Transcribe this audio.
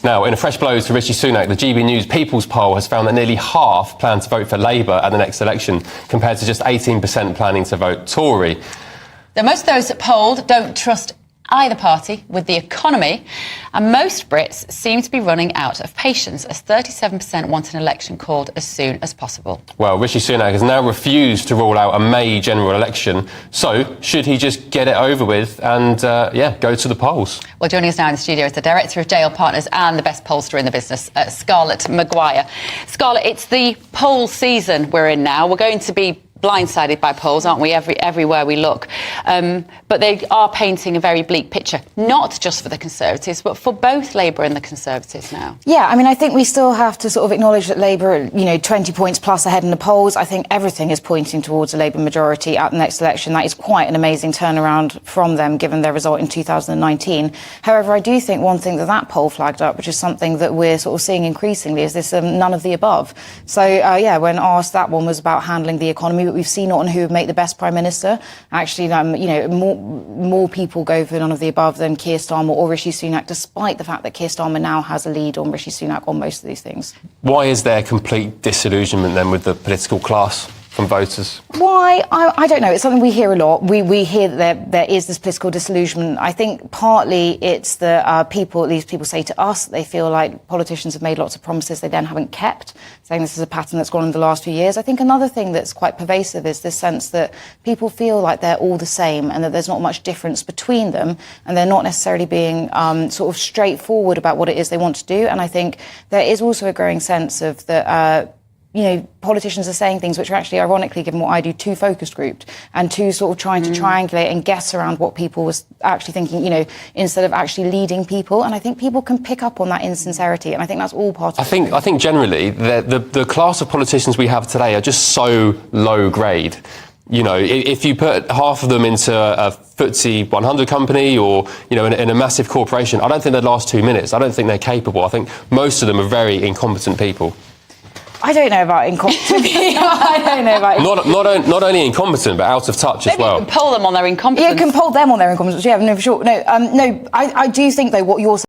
Now, in a fresh blow to Rishi Sunak, the GB News People's Poll has found that nearly half plan to vote for Labour at the next election, compared to just 18% planning to vote Tory. Now, most of those polled don't trust either party with the economy, and most Brits seem to be running out of patience, as 37% want an election called as soon as possible. Well, Rishi Sunak has now refused to rule out a May general election, so should he just get it over with and, go to the polls? Well, joining us now in the studio is the Director of Jail Partners and the best pollster in the business, Scarlett Maguire. Scarlett, it's the poll season we're in now. We're going to be blindsided by polls, aren't we, everywhere we look? But they are painting a very bleak picture, not just for the Conservatives, but for both Labour and the Conservatives now. Yeah, I mean, I think we still have to sort of acknowledge that Labour are, 20 points plus ahead in the polls. I think everything is pointing towards a Labour majority at the next election. That is quite an amazing turnaround from them, given their result in 2019. However, I do think one thing that poll flagged up, which is something that we're sort of seeing increasingly, is this none of the above. So, when asked, that one was about handling the economy. We've seen it on who would make the best Prime Minister. Actually, more people go for none of the above than Keir Starmer or Rishi Sunak, despite the fact that Keir Starmer now has a lead on Rishi Sunak on most of these things. Why is there complete disillusionment then with the political class from voters? Why? I don't know. It's something we hear a lot. We hear that there is this political disillusionment. I think partly it's the these people say to us that they feel like politicians have made lots of promises they then haven't kept, saying this is a pattern that's gone in the last few years. I think another thing that's quite pervasive is this sense that people feel like they're all the same and that there's not much difference between them, and they're not necessarily being sort of straightforward about what it is they want to do. And I think there is also a growing sense of that politicians are saying things which are actually, ironically, given what I do, too focus grouped and too sort of trying to triangulate and guess around what people was actually thinking, instead of actually leading people. And I think people can pick up on that insincerity, and I think that's all part of it. I think generally the class of politicians we have today are just so low grade. If you put half of them into a FTSE 100 company or, in a massive corporation, I don't think they'd last 2 minutes. I don't think they're capable. I think most of them are very incompetent people. I don't know about incompetent. I don't know about not only incompetent, but out of touch as well. You can poll them on their incompetence. Yeah, you can poll them on their incompetence. Yeah, no, for sure. No, I do think though what you're